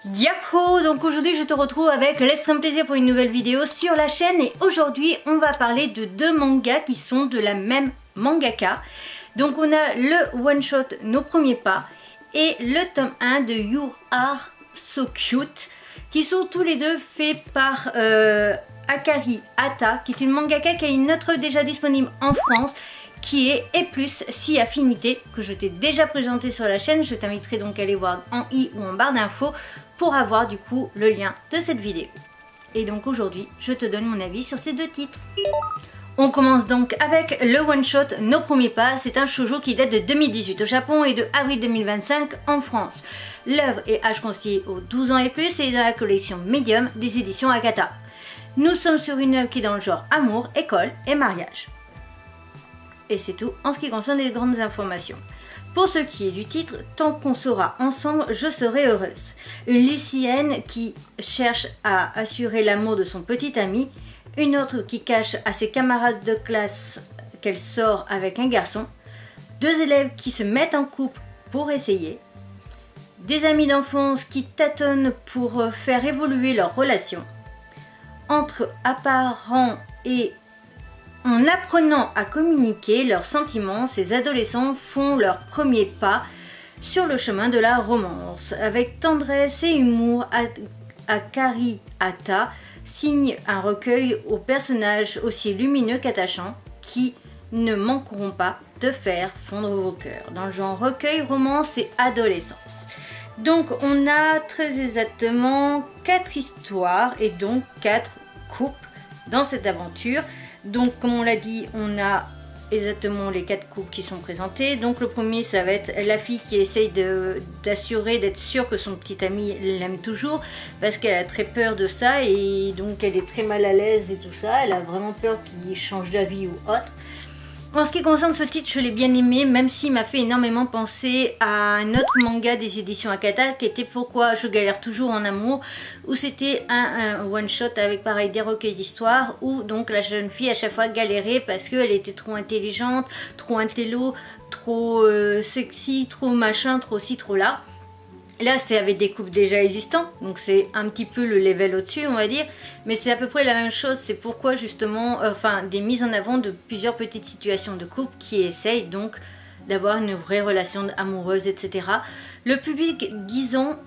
Yahoo! Donc aujourd'hui je te retrouve avec l'extrême plaisir pour une nouvelle vidéo sur la chaîne et aujourd'hui on va parler de deux mangas qui sont de la même mangaka. Donc on a le one shot Nos Premiers Pas et le tome 1 de You Are So Cute qui sont tous les deux faits par Akari Hata qui est une mangaka qui a une autre déjà disponible en France qui est Et plus si affinité que je t'ai déjà présenté sur la chaîne. Je t'inviterai donc à aller voir en i ou en barre d'infos pour avoir du coup le lien de cette vidéo. Et donc aujourd'hui je te donne mon avis sur ces deux titres. On commence donc avec le one shot Nos Premiers Pas. C'est un shoujo qui date de 2018 au Japon et de avril 2025 en France. L'œuvre est âge conseillé aux 12 ans et plus et est dans la collection Medium des éditions Akata. Nous sommes sur une œuvre qui est dans le genre amour, école et mariage. Et c'est tout en ce qui concerne les grandes informations. Pour ce qui est du titre, tant qu'on sera ensemble, je serai heureuse. Une lycéenne qui cherche à assurer l'amour de son petit ami, une autre qui cache à ses camarades de classe qu'elle sort avec un garçon, deux élèves qui se mettent en couple pour essayer, des amis d'enfance qui tâtonnent pour faire évoluer leur relation, entre apparents et en apprenant à communiquer leurs sentiments, ces adolescents font leurs premiers pas sur le chemin de la romance. Avec tendresse et humour, Akari Hata signe un recueil aux personnages aussi lumineux qu'attachants qui ne manqueront pas de faire fondre vos cœurs. Dans le genre recueil, romance et adolescence. Donc on a très exactement 4 histoires et donc 4 couples dans cette aventure. Donc comme on l'a dit, on a exactement les 4 couples qui sont présentés. Donc le premier, ça va être la fille qui essaye d'assurer, d'être sûre que son petit ami l'aime toujours parce qu'elle a très peur de ça et donc elle est très mal à l'aise et tout ça. Elle a vraiment peur qu'il change d'avis ou autre. En ce qui concerne ce titre, je l'ai bien aimé, même s'il m'a fait énormément penser à un autre manga des éditions Akata qui était Pourquoi je galère toujours en amour, où c'était un one shot avec pareil des recueils d'histoires où donc la jeune fille à chaque fois galérait parce qu'elle était trop intelligente, trop intello, trop sexy, trop machin, trop ci, trop là. Là c'est avec des couples déjà existants, donc c'est un petit peu le level au-dessus on va dire, mais c'est à peu près la même chose. C'est pourquoi justement, des mises en avant de plusieurs petites situations de couple qui essayent donc d'avoir une vraie relation amoureuse, etc. Le public 10 ans,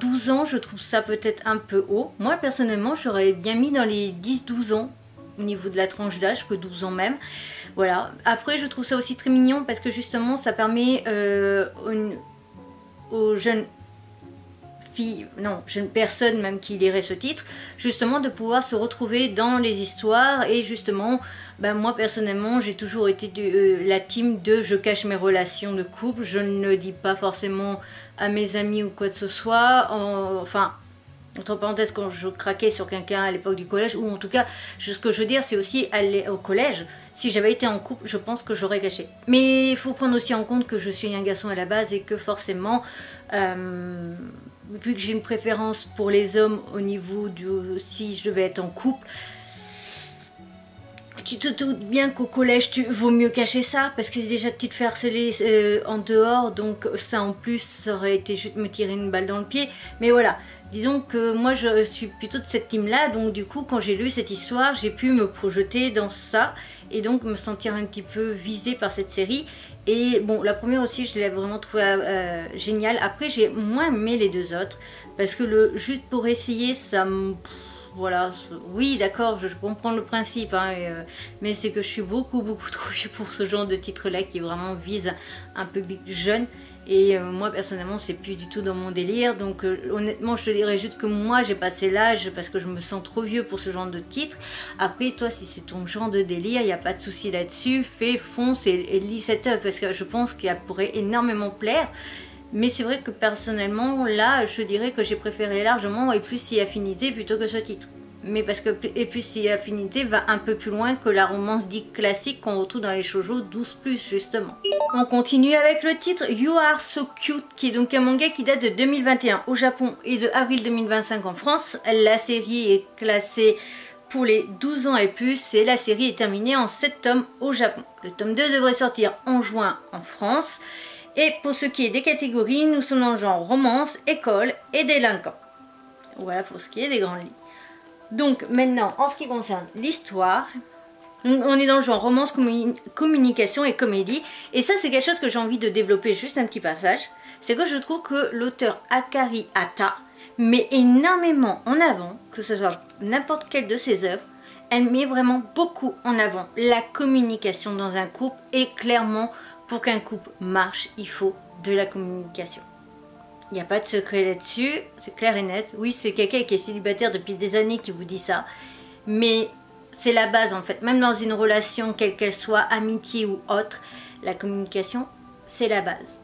12 ans, je trouve ça peut-être un peu haut. Moi personnellement j'aurais bien mis dans les 10-12 ans au niveau de la tranche d'âge, que 12 ans même. Voilà. Après je trouve ça aussi très mignon parce que justement ça permet aux jeunes jeune personne même qui lirait ce titre, justement de pouvoir se retrouver dans les histoires. Et justement, moi personnellement j'ai toujours été la team de je cache mes relations de couple, je ne le dis pas forcément à mes amis ou quoi que ce soit, entre parenthèses, quand je craquais sur quelqu'un à l'époque du collège, ou en tout cas, ce que je veux dire, c'est aussi aller au collège. Si j'avais été en couple, je pense que j'aurais caché. Mais il faut prendre aussi en compte que je suis un garçon à la base et que forcément, vu que j'ai une préférence pour les hommes au niveau de si je devais être en couple, tu te doutes bien qu'au collège, vaut mieux cacher ça, parce que déjà tu te fais harceler en dehors, donc ça en plus, ça aurait été juste me tirer une balle dans le pied. Mais voilà, disons que moi je suis plutôt de cette team là, donc du coup quand j'ai lu cette histoire, j'ai pu me projeter dans ça, et donc me sentir un petit peu visée par cette série. Et bon, la première aussi, je l'ai vraiment trouvée géniale. Après, j'ai moins aimé les deux autres, parce que le juste pour essayer, ça me... Voilà, oui d'accord, je comprends le principe, hein, mais c'est que je suis beaucoup trop vieux pour ce genre de titre là qui vraiment vise un public jeune. Et moi personnellement c'est plus du tout dans mon délire, donc honnêtement je te dirais juste que moi j'ai passé l'âge parce que je me sens trop vieux pour ce genre de titre. Après toi, si c'est ton genre de délire, il n'y a pas de souci là-dessus, fais, fonce et lis cette œuvre parce que je pense qu'elle pourrait énormément plaire. Mais c'est vrai que personnellement là je dirais que j'ai préféré largement Et plus si affinité plutôt que ce titre. Mais parce que Et plus si affinité va un peu plus loin que la romance dite classique qu'on retrouve dans les shoujo 12+, justement. On continue avec le titre You Are So Cute, qui est donc un manga qui date de 2021 au Japon et de avril 2025 en France. La série est classée pour les 12 ans et plus et la série est terminée en 7 tomes au Japon. Le tome 2 devrait sortir en juin en France. Et pour ce qui est des catégories, nous sommes dans le genre romance, école et délinquant. Voilà pour ce qui est des grands lits. Donc maintenant, en ce qui concerne l'histoire, on est dans le genre romance, communication et comédie. Et ça, c'est quelque chose que j'ai envie de développer, juste un petit passage. C'est que je trouve que l'auteur Akari Hata met énormément en avant, que ce soit n'importe quelle de ses œuvres, elle met vraiment beaucoup en avant la communication dans un couple. Et clairement, pour qu'un couple marche, il faut de la communication. Il n'y a pas de secret là-dessus, c'est clair et net. Oui, c'est quelqu'un qui est célibataire depuis des années qui vous dit ça. Mais c'est la base en fait. Même dans une relation, quelle qu'elle soit, amitié ou autre, la communication, c'est la base.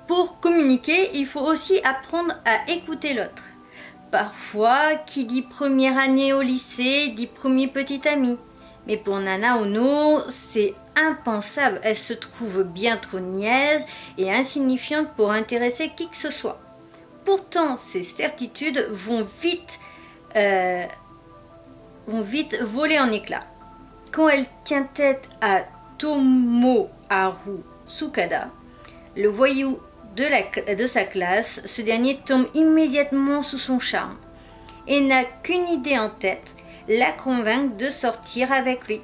Pour communiquer, il faut aussi apprendre à écouter l'autre. Parfois, qui dit première année au lycée, dit premier petit ami. Mais pour Nana Ono, c'est impensable. Elle se trouve bien trop niaise et insignifiante pour intéresser qui que ce soit. Pourtant, ces certitudes vont vite voler en éclats. Quand elle tient tête à Tomoharu Tsukada, le voyou de sa classe, ce dernier tombe immédiatement sous son charme et n'a qu'une idée en tête, la convaincre de sortir avec lui.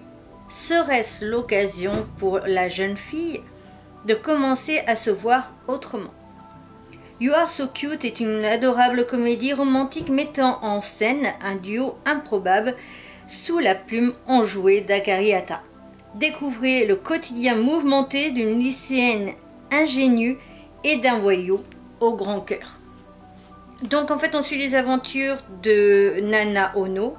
Serait-ce l'occasion pour la jeune fille de commencer à se voir autrement? You Are So Cute est une adorable comédie romantique mettant en scène un duo improbable sous la plume enjouée d'Akari Hata. Découvrez le quotidien mouvementé d'une lycéenne ingénue et d'un voyou au grand cœur. Donc en fait on suit les aventures de Nana Ono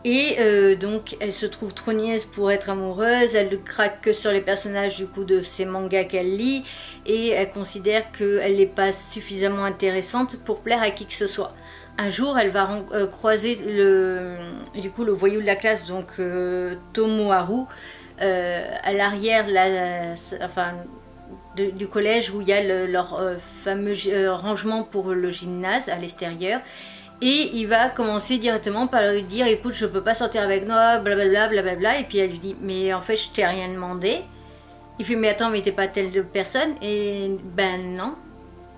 et donc elle se trouve trop niaise pour être amoureuse, elle ne craque que sur les personnages du coup de ces mangas qu'elle lit et elle considère qu'elle n'est pas suffisamment intéressante pour plaire à qui que ce soit. Un jour elle va croiser le voyou de la classe, donc Tomoharu, à l'arrière du collège où il y a leur fameux rangement pour le gymnase à l'extérieur. Et il va commencer directement par lui dire écoute, je peux pas sortir avec toi, blablabla, blablabla. Et puis elle lui dit mais en fait je t'ai rien demandé. Il fait mais attends, mais t'es pas telle personne. Et ben non.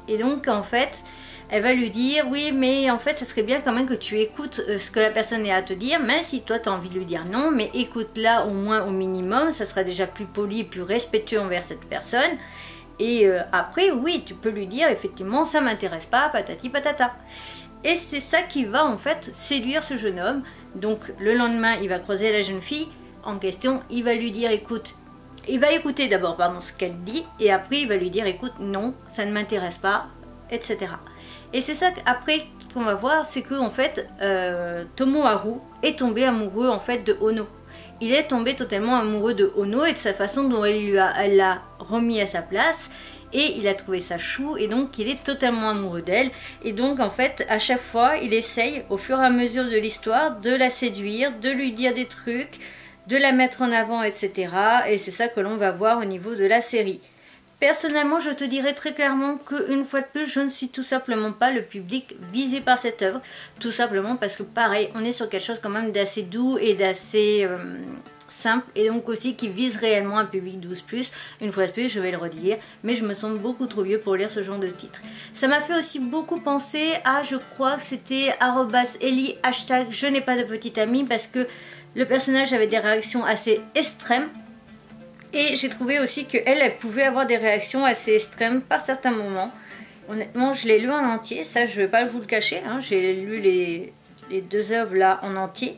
Et donc en fait elle va lui dire oui mais en fait ça serait bien quand même que tu écoutes ce que la personne est à te dire, même si toi tu as envie de lui dire non, mais écoute-la au moins au minimum, ça sera déjà plus poli et plus respectueux envers cette personne. Et après oui tu peux lui dire effectivement ça m'intéresse pas, patati patata. Et c'est ça qui va en fait séduire ce jeune homme. Donc le lendemain il va croiser la jeune fille en question, il va lui dire écoute, il va écouter d'abord ce qu'elle dit et après il va lui dire écoute non ça ne m'intéresse pas, etc. Et c'est ça qu'après qu'on va voir, c'est que en fait Tomoharu est tombé amoureux en fait de Ono. Il est tombé totalement amoureux de Ono et de sa façon dont elle l'a remis à sa place. Et il a trouvé ça chou et donc il est totalement amoureux d'elle. Et donc en fait à chaque fois il essaye au fur et à mesure de l'histoire de la séduire, de lui dire des trucs, de la mettre en avant, etc. Et c'est ça que l'on va voir au niveau de la série. Personnellement je te dirais très clairement qu'une fois de plus je ne suis tout simplement pas le public visé par cette œuvre. Tout simplement parce que pareil on est sur quelque chose quand même d'assez doux et d'assez simple et donc aussi qui vise réellement un public 12+. Une fois de plus je vais le redire, mais je me sens beaucoup trop vieux pour lire ce genre de titre. Ça m'a fait aussi beaucoup penser à, je crois que c'était @Eli hashtag je n'ai pas de petite amie, parce que le personnage avait des réactions assez extrêmes. Et j'ai trouvé aussi qu'elle pouvait avoir des réactions assez extrêmes par certains moments. Honnêtement, je l'ai lu en entier, ça je ne vais pas vous le cacher. Hein. J'ai lu les deux œuvres là en entier,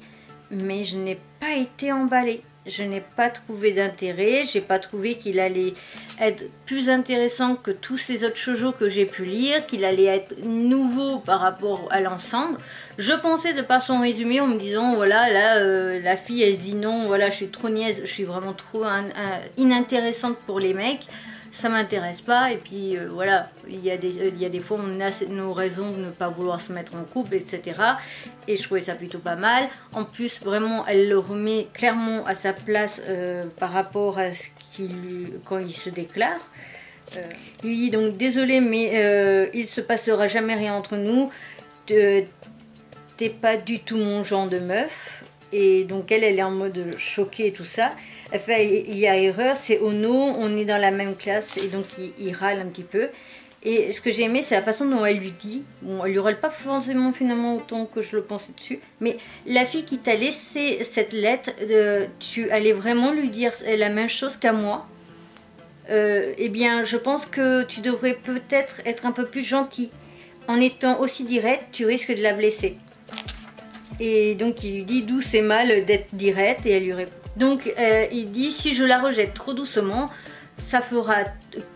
mais je n'ai pas été emballée. Je n'ai pas trouvé d'intérêt, j'ai pas trouvé qu'il allait être plus intéressant que tous ces autres shoujo que j'ai pu lire, qu'il allait être nouveau par rapport à l'ensemble. Je pensais de par son résumé en me disant voilà là la fille elle se dit non, voilà je suis trop niaise, je suis vraiment trop inintéressante pour les mecs, ça m'intéresse pas, et puis voilà, il y a des fois on a nos raisons de ne pas vouloir se mettre en couple, etc. Et je trouvais ça plutôt pas mal. En plus vraiment elle le remet clairement à sa place par rapport à ce quand il se déclare. Il dit donc désolé mais il se passera jamais rien entre nous, t'es pas du tout mon genre de meuf. Et donc elle est en mode choquée et tout ça. Elle fait il y a erreur, c'est Ono, on est dans la même classe, et donc il râle un petit peu. Et ce que j'ai aimé, c'est la façon dont elle lui dit. Bon, elle lui hurle pas forcément finalement autant que je le pensais dessus. Mais la fille qui t'a laissé cette lettre, tu allais vraiment lui dire la même chose qu'à moi. Eh bien, je pense que tu devrais peut-être être un peu plus gentil. En étant aussi direct, tu risques de la blesser. Et donc, il lui dit d'où c'est mal d'être direct. Et elle lui répond. Donc, il dit si je la rejette trop doucement, ça fera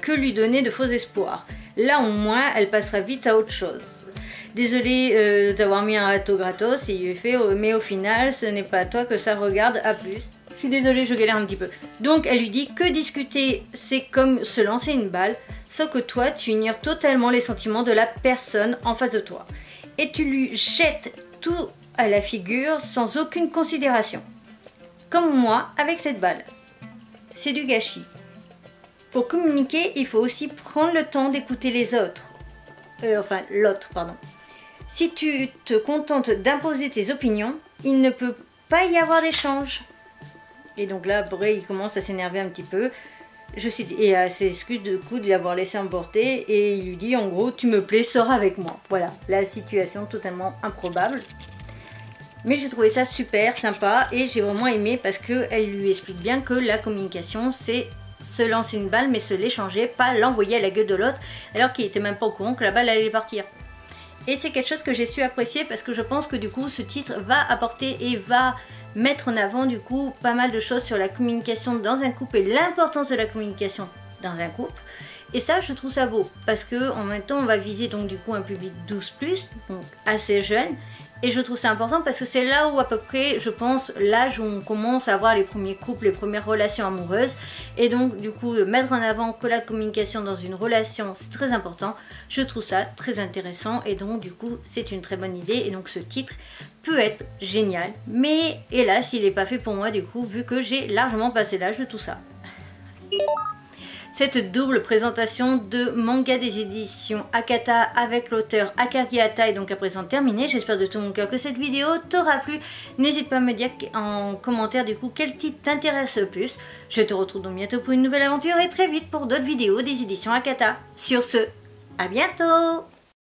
que lui donner de faux espoirs. Là, au moins, elle passera vite à autre chose. Désolée d'avoir mis un râteau gratos, et il lui fait mais au final, ce n'est pas à toi que ça regarde, à plus. Je suis désolée, je galère un petit peu. Donc, elle lui dit que discuter, c'est comme se lancer une balle, sauf que toi, tu ignores totalement les sentiments de la personne en face de toi. Et tu lui jettes tout à la figure sans aucune considération. Comme moi, avec cette balle. C'est du gâchis. Pour communiquer, il faut aussi prendre le temps d'écouter les autres. Enfin, l'autre, pardon. Si tu te contentes d'imposer tes opinions, il ne peut pas y avoir d'échange. Et donc là, après, il commence à s'énerver un petit peu. Et à ses excuses de coup de l'avoir laissé emporter. Et il lui dit, en gros, tu me plais, sors avec moi. Voilà, la situation totalement improbable. Mais j'ai trouvé ça super sympa et j'ai vraiment aimé parce qu'elle lui explique bien que la communication, c'est se lancer une balle mais se l'échanger, pas l'envoyer à la gueule de l'autre alors qu'il était même pas au courant que la balle allait partir. Et c'est quelque chose que j'ai su apprécier parce que je pense que du coup ce titre va apporter et va mettre en avant du coup pas mal de choses sur la communication dans un couple et l'importance de la communication dans un couple. Et ça, je trouve ça beau parce que en même temps on va viser donc du coup un public 12+, donc assez jeune. Et je trouve ça important parce que c'est là où à peu près, je pense, l'âge où on commence à avoir les premiers couples, les premières relations amoureuses. Et donc, du coup, mettre en avant que la communication dans une relation, c'est très important. Je trouve ça très intéressant et donc, du coup, c'est une très bonne idée. Et donc, ce titre peut être génial. Mais hélas, il n'est pas fait pour moi, du coup, vu que j'ai largement passé l'âge de tout ça. Cette double présentation de manga des éditions Akata avec l'auteur Akari Hata est donc à présent terminée. J'espère de tout mon cœur que cette vidéo t'aura plu. N'hésite pas à me dire en commentaire du coup quel titre t'intéresse le plus. Je te retrouve donc bientôt pour une nouvelle aventure et très vite pour d'autres vidéos des éditions Akata. Sur ce, à bientôt!